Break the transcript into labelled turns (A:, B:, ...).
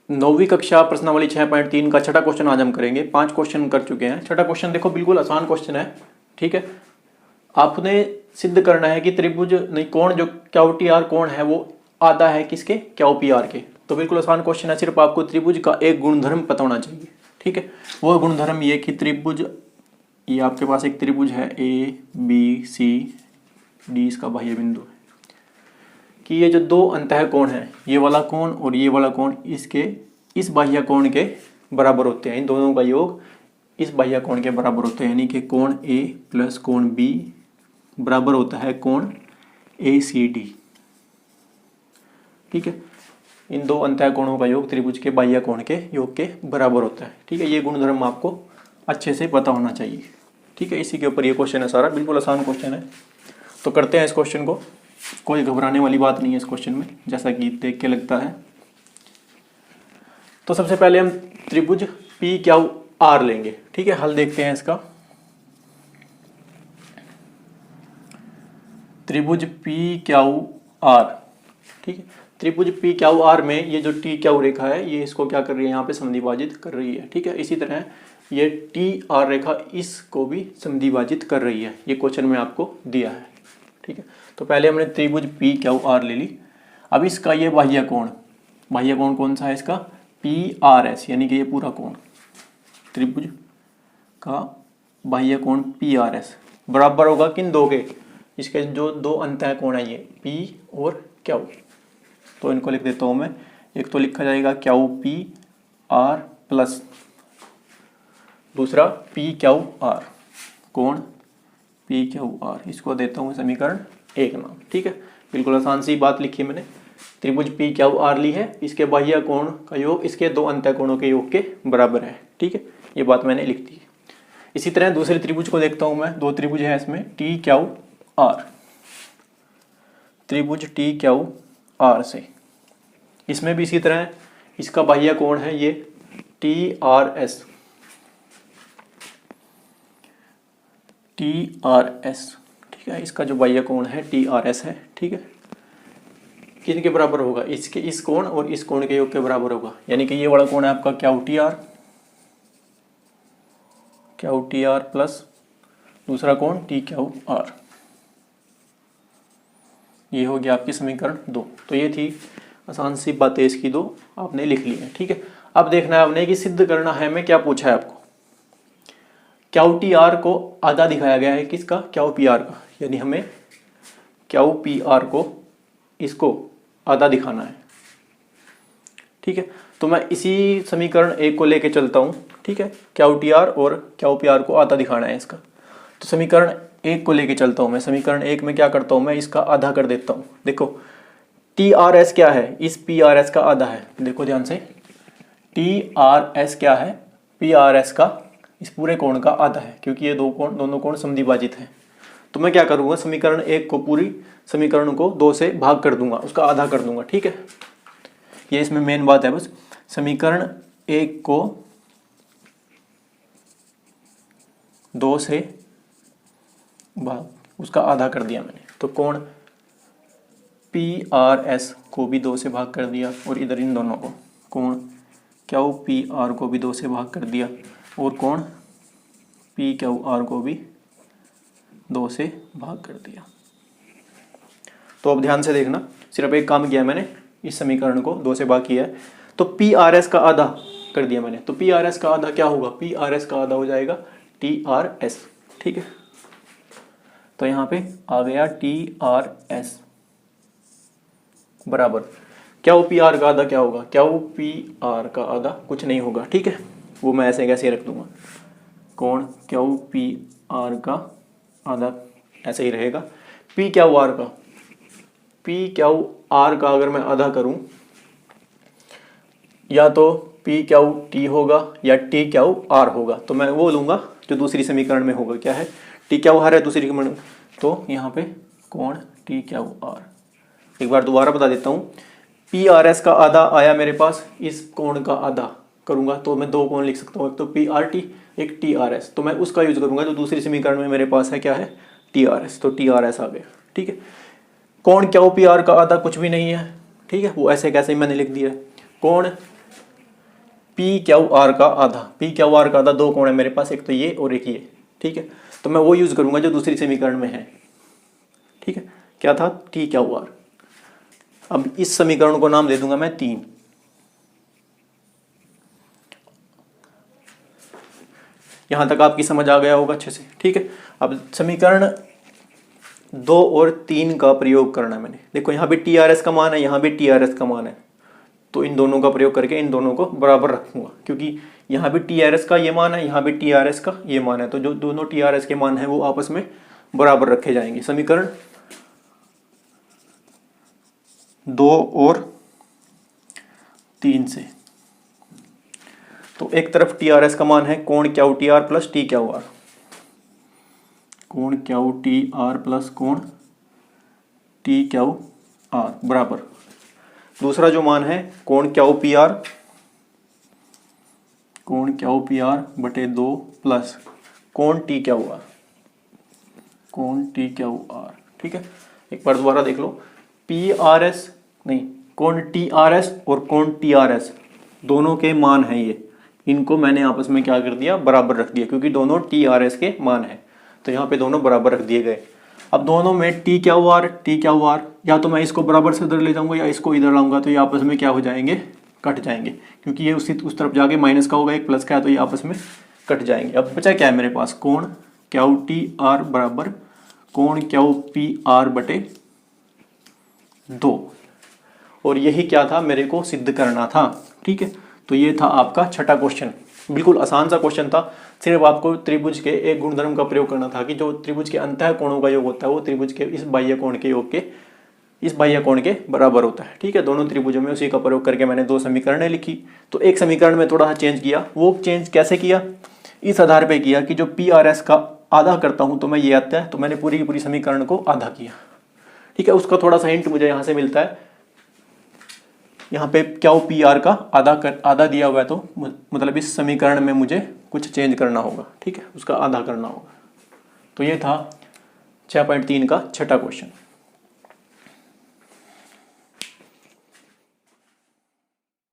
A: 9वीं कक्षा प्रश्नावली 6.3 का छठा क्वेश्चन आज हम करेंगे। 5 क्वेश्चन कर चुके हैं। छठा क्वेश्चन देखो बिल्कुल आसान क्वेश्चन है, ठीक है। आपने सिद्ध करना है कि त्रिभुज नहीं कोण जो क्यू टी आर कोण है वो आधा है किसके, क्यू पी आर के। तो बिल्कुल आसान क्वेश्चन है, सिर्फ आपको त्रिभुज का एक गुणधर्म पता होना चाहिए, ठीक है। वो गुणधर्म ये कि त्रिभुज, ये आपके पास एक त्रिभुज है ए बी सी डी, इसका बाह्य बिंदु है कि ये जो दो अंतः कोण है, ये वाला कोण और ये वाला कोण इसके इस बाह्य कोण के बराबर होते हैं। इन दोनों का योग इस बाह्य कोण के बराबर होते हैं, यानी कि कोण ए प्लस कोण बी बराबर होता है कोण ए सी डी, ठीक है। इन दो अंतः कोणों का योग त्रिभुज के बाह्य कोण के योग के बराबर होता है, ठीक है। ये गुणधर्म आपको अच्छे से पता होना चाहिए, ठीक है। इसी के ऊपर ये क्वेश्चन है सारा, बिल्कुल आसान क्वेश्चन है। तो करते हैं इस क्वेश्चन को, कोई घबराने वाली बात नहीं है इस क्वेश्चन में, जैसा कि देख के लगता है। तो सबसे पहले हम त्रिभुज पी क्यू आर लेंगे, ठीक है। हल देखते हैं इसका। त्रिभुज पी क्यू आर, ठीक है। त्रिभुज पी क्यू आर में ये जो टी क्यू रेखा है ये इसको क्या कर रही है, यहाँ पे समद्विभाजित कर रही है, ठीक है। इसी तरह ये टी आर रेखा इसको भी समद्विभाजित कर रही है, ये क्वेश्चन में आपको दिया है, ठीक है। तो पहले हमने त्रिभुज पी क्यू आर ले ली। अब इसका ये बाह्य कोण कौन सा है इसका, पी आर एस, यानी कि ये पूरा कोण त्रिभुज का बाह्य कोण पी आर एस बराबर होगा किन दो के, इसके जो दो अंतः कोण है ये पी और क्यू। तो इनको लिख देता हूँ मैं, एक तो लिखा जाएगा क्यू पी आर प्लस दूसरा पी क्यू आर, कोण पी क्यू आर, इसको देता हूँ समीकरण 1 नाम, ठीक है। बिल्कुल आसान सी बात लिखी है मैंने। त्रिभुज पी क्यू आर ली है, इसके बाह्य कोण का योग इसके दो अंतः कोणों के योग के बराबर है, ठीक है। ये बात मैंने लिख दी है। इसी तरह दूसरे त्रिभुज को देखता हूँ मैं, दो त्रिभुज है इसमें टी क्यू आर, त्रिभुज टी क्यू आर से, इसमें भी इसी तरह इसका बाह्य कोण है ये T R S, T R S, ठीक है। इसका जो बाह्य कोण है टी आर एस है, ठीक है। किन बराबर होगा, इसके इस कोण और इस कोण के योग के बराबर होगा, यानी कि ये वाला कोण है आपका क्यू टी आर प्लस दूसरा कोण टी क्यू आर, ये हो गया आपकी समीकरण 2। तो ये थी आसान सी बातें, इसकी दो आपने लिख ली है, ठीक है। अब देखना है आपने कि सिद्ध करना है, मैं क्या पूछा है आपको, क्यू टी आर को आधा दिखाया गया है किसका, क्यू पी आर का, यानी हमें क्यू पी आर को इसको आधा दिखाना है, ठीक है। तो मैं इसी समीकरण 1 को लेके चलता हूँ, ठीक है। क्यू टी आर और क्यू पी आर को आधा दिखाना है इसका, तो समीकरण 1 को लेके चलता हूँ मैं। समीकरण 1 में क्या करता हूँ मैं, इसका आधा कर देता हूँ। देखो टी आर एस क्या है, इस पी आर एस का आधा है, देखो ध्यान से, टी आर एस क्या है, पी आर एस का इस पूरे कोण का आधा है, क्योंकि ये दोनों कोण समद्विभाजित हैं। तो मैं क्या करूँगा, समीकरण 1 को पूरी समीकरण को 2 से भाग कर दूंगा, उसका आधा कर दूंगा, ठीक है। ये इसमें मेन बात है बस, समीकरण 1 को 2 से भाग, उसका आधा कर दिया मैंने। तो कोण पी आर एस को भी 2 से भाग कर दिया, और इधर इन दोनों को कोण क्यू पी आर को भी 2 से भाग कर दिया, और कोण पी क्यू आर को भी 2 से भाग कर दिया। तो अब ध्यान से देखना, सिर्फ एक काम किया मैंने, इस समीकरण को 2 से भाग किया है, तो पी आर एस का आधा कर दिया मैंने। तो पी आर एस का आधा क्या होगा, पी आर एस का आधा हो जाएगा टी आर एस, ठीक है। तो यहाँ पे आ गया टी आर एस बराबर क्यू पी आर का आधा क्या होगा, क्यू पी आर का आधा कुछ नहीं होगा, ठीक है। वो मैं ऐसे कैसे रख दूंगा, कोण क्यू पी आर का आधा ऐसे ही रहेगा, पी क्यू आर का, पी क्यू आर का अगर मैं आधा करूं, या तो पी क्यू टी होगा या टी क्यू आर होगा। तो मैं वो लूंगा जो दूसरी समीकरण में होगा, क्या है, टी क्यू आर है दूसरी समीकरण, तो यहाँ पे कोण टी क्यू आर। एक बार दोबारा बता देता हूँ, पी आर एस का आधा आया मेरे पास, इस कोण का आधा करूंगा तो मैं दो कोण लिख सकता हूँ, एक तो पी आर टी एक टी आर एस। तो मैं उसका यूज करूंगा जो दूसरी समीकरण में मेरे पास है, क्या है, टी आर एस। तो टी आर एस आ गया, ठीक है। कोण क्यू पी आर का आधा कुछ भी नहीं है, ठीक है, वो ऐसे कैसे ही मैंने लिख दिया। कोण पी क्यू आर का आधा, पी क्यू आर का आधा दो कोण है मेरे पास, एक तो ये और एक ये, ठीक है। तो मैं वो यूज करूंगा जो दूसरी समीकरण में है, ठीक है। क्या था, टी क्यू आर। अब इस समीकरण को नाम दे दूंगा मैं 3। यहां तक आपकी समझ आ गया होगा अच्छे से, ठीक है। अब समीकरण 2 और 3 का प्रयोग करना है मैंने। देखो यहाँ भी टी आर एस का मान है, यहाँ भी टी आर एस का मान है, तो इन दोनों का प्रयोग करके इन दोनों को बराबर रखूंगा, क्योंकि यहाँ भी टी आर एस का ये मान है, यहाँ भी टी आर एस का ये मान है, तो जो दोनों टी आर एस के मान है वो आपस में बराबर रखे जाएंगे। समीकरण 2 और 3 से, तो एक तरफ टी आर एस का मान है कोण Q T R plus T Q R, कोण क्यू टी आर प्लस कोण टी क्यू आर बराबर, दूसरा जो मान है कोण क्यू पी आर, कोण क्यू पी आर बटे 2 प्लस कोण टी क्यू आर, कोण टी क्यू आर, ठीक है। एक बार दोबारा देख लो, पी आर एस नहीं, कोण टी आर एस और कोण टी आर एस दोनों के मान हैं ये, इनको मैंने आपस में क्या कर दिया, बराबर रख दिया, क्योंकि दोनों टी आर एस के मान हैं, तो यहाँ पे दोनों बराबर रख दिए गए। अब दोनों में टी क्यू आर, या तो मैं इसको बराबर से इधर ले जाऊंगा या इसको इधर लाऊंगा, तो ये आपस में क्या हो जाएंगे, कट जाएंगे, क्योंकि ये उस तरफ जाके माइनस का होगा, एक प्लस का है, तो ये आपस में कट जाएंगे। अब बचा क्या है मेरे पास, कोण क्यू टी आर बराबर कोण क्यू पी आर बटे 2, और यही क्या था, मेरे को सिद्ध करना था, ठीक है। तो ये था आपका छठा क्वेश्चन, बिल्कुल आसान सा क्वेश्चन था। सिर्फ आपको त्रिभुज के एक गुणधर्म का प्रयोग करना था कि जो त्रिभुज के अंतः कोणों का योग होता है वो त्रिभुज के इस बाह्य कोण के योग के इस बाह्य कोण के बराबर होता है, ठीक है। दोनों त्रिभुजों में उसी का प्रयोग करके मैंने 2 समीकरणें लिखी। तो एक समीकरण में थोड़ा सा चेंज किया, वो चेंज कैसे किया, इस आधार पर किया कि जो पी आर एस का आधा करता हूँ तो मैं ये आता है, तो मैंने पूरी की पूरी समीकरण को आधा किया, ठीक है। उसका थोड़ा सा हिंट मुझे यहाँ से मिलता है, यहाँ पे क्यू पी आर का आधा दिया हुआ है, तो मतलब इस समीकरण में मुझे कुछ चेंज करना होगा, ठीक है, उसका आधा करना होगा। तो ये था 6.3 का छठा क्वेश्चन।